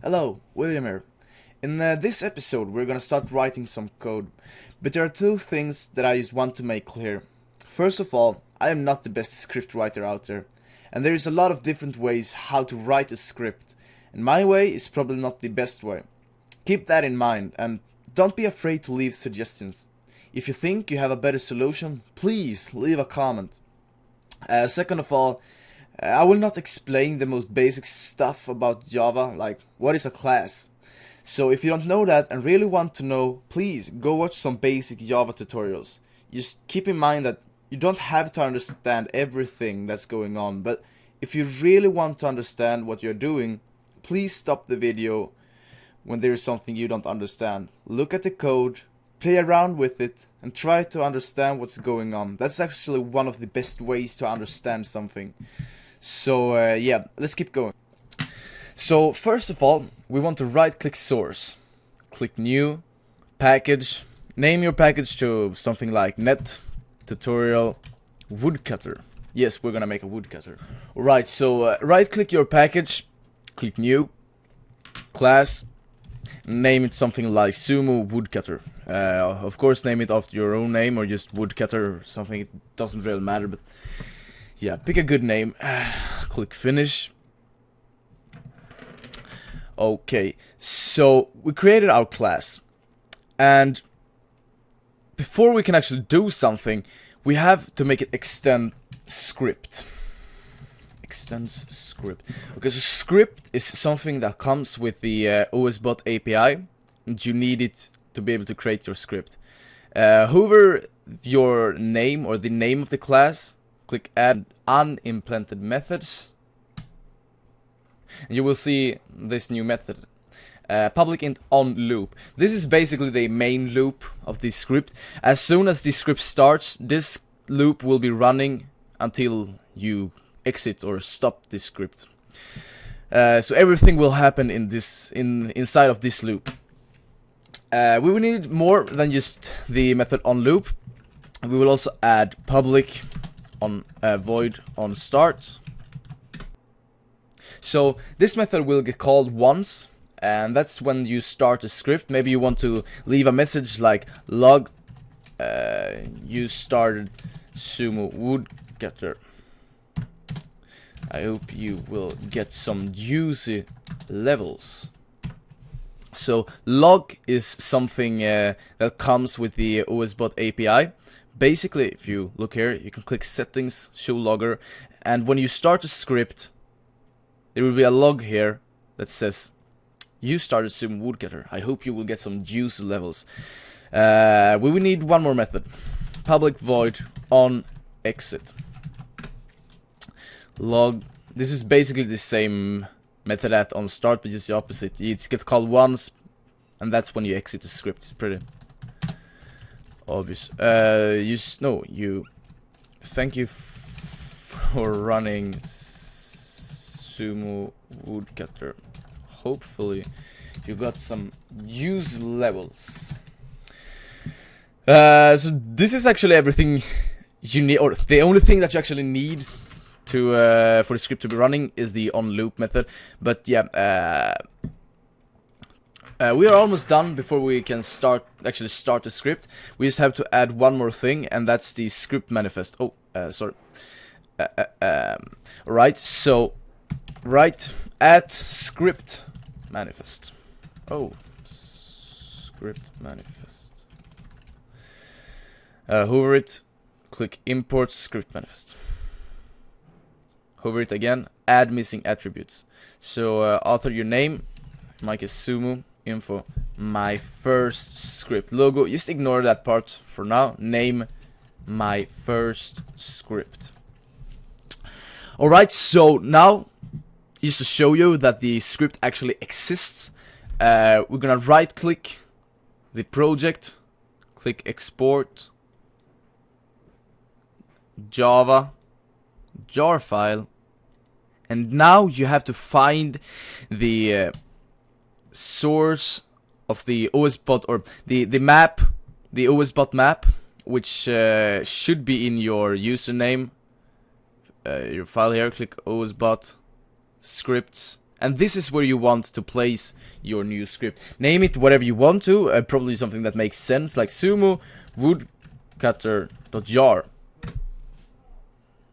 Hello, William here. In this episode we're gonna start writing some code, but there are two things that I just want to make clear. First of all, I am not the best script writer out there, and there is a lot of different ways how to write a script, and my way is probably not the best way. Keep that in mind, and don't be afraid to leave suggestions. If you think you have a better solution, please leave a comment. Second of all, I will not explain the most basic stuff about Java, like what is a class. So if you don't know that and really want to know, please go watch some basic Java tutorials. Just keep in mind that you don't have to understand everything that's going on, but if you really want to understand what you're doing, please stop the video when there is something you don't understand. Look at the code, play around with it, and try to understand what's going on. That's actually one of the best ways to understand something. So yeah, let's keep going. So first of all, we want to right-click source, click new, package, name your package to something like net tutorial woodcutter. Yes, we're gonna make a woodcutter. Alright, so right-click your package, click new, class, name it something like sumo woodcutter. Of course, name it after your own name or just woodcutter or something. It doesn't really matter, but yeah, pick a good name. Click finish. Okay, so we created our class, and before we can actually do something, we have to make it extend script. Extends script. Okay, so script is something that comes with the OSBot API, and you need it to be able to create your script. Hover your name or the name of the class, click add unimplemented methods, and you will see this new method, public int on loop. This is basically the main loop of this script. As soon as the script starts, this loop will be running until you exit or stop this script. So everything will happen in this inside of this loop. We will need more than just the method on loop. We will also add public on void on start. So this method will get called once, and that's when you start a script. Maybe you want to leave a message like log you started sumo woodcutter. I hope you will get some juicy levels. So log is something that comes with the OSBot API. Basically, if you look here, you can click settings, show logger, and when you start a script, there will be a log here that says you started sumo woodcutter. I hope you will get some juicy levels. We will need one more method, public void on exit. Log. This is basically the same method at on start, but just the opposite. It's get called once, and that's when you exit the script. It's pretty obvious. Thank you for running sumo woodcutter. Hopefully, you got some use levels. So this is actually everything you need, or the only thing that you actually need to for the script to be running is the on loop method. But yeah, we are almost done before we can start the script. We just have to add one more thing, and that's the script manifest. Oh, sorry. Right, so right at script manifest. Oh, script manifest. Hover it, click import script manifest. Hover it again, add missing attributes. So author your name, Mike is sumo, info, my first script. Logo, just ignore that part for now. Name, my first script. Alright, so now, just to show you that the script actually exists, we're gonna right click the project, click export, Java, jar file, and now you have to find the source of the OSBot, or the map, the OSBot map, which should be in your username, your file here. Click OSBot scripts And this is where you want to place your new script. Name it whatever you want to, probably something that makes sense, like sumo woodcutter.jar.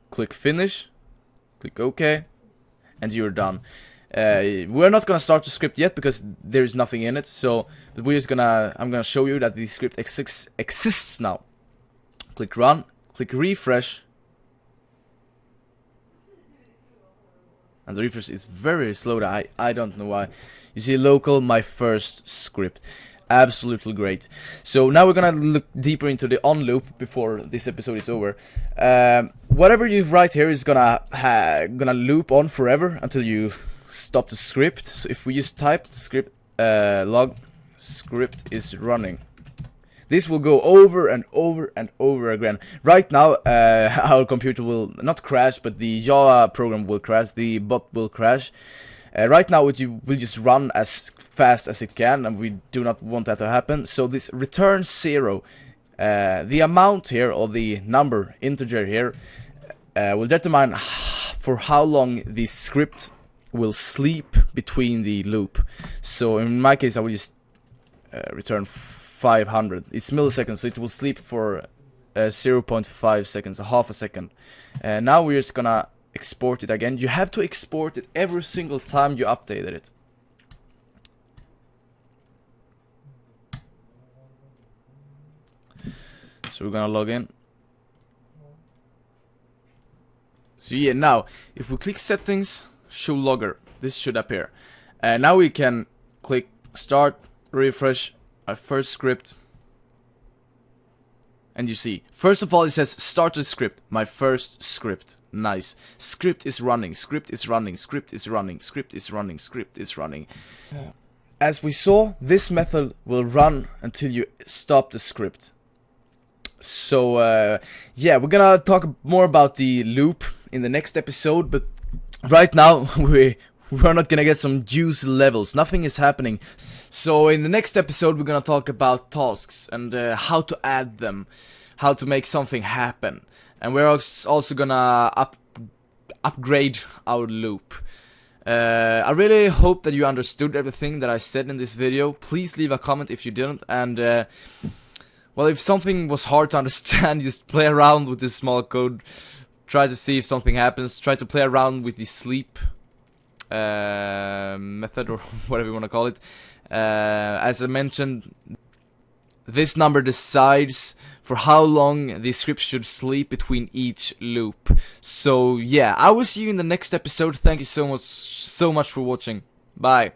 Click finish, click OK, and you're done. We're not gonna start the script yet because there's nothing in it. So, but I'm gonna show you that the script exists now. Click run, click refresh, and the refresh is very slow. I don't know why. You see local, my first script. Absolutely great. So now we're gonna look deeper into the on loop before this episode is over. Whatever you write here is gonna loop on forever until you stop the script. So if we just type script log script is running, this will go over and over and over again. Right now our computer will not crash, but the Java program will crash, the bot will crash. Right now it will just run as fast as it can, and we do not want that to happen. So this return 0, the amount here, or the number integer here, will determine for how long the script will sleep between the loop. So in my case I will just return 500. It's milliseconds, so it will sleep for 0.5 seconds, a half a second. Now we're just gonna export it again. You have to export it every single time you updated it. So we're gonna log in. So yeah, now if we click settings, show logger, this should appear. Now we can click start, refresh our first script. And you see, first of all it says started script, my first script. Nice. Script is running, script is running, script is running, script is running, script is running. As we saw, this method will run until you stop the script. So yeah, we're gonna talk more about the loop in the next episode, but right now we're not gonna get some juicy levels. Nothing is happening. So in the next episode we're gonna talk about tasks and how to add them, how to make something happen, and we're also gonna upgrade our loop. I really hope that you understood everything that I said in this video. Please leave a comment if you didn't, and well, if something was hard to understand, just play around with this small code. Try to see if something happens. Try to play around with the sleep method, or whatever you want to call it. As I mentioned, this number decides for how long the script should sleep between each loop. So yeah, I will see you in the next episode. Thank you so much for watching. Bye.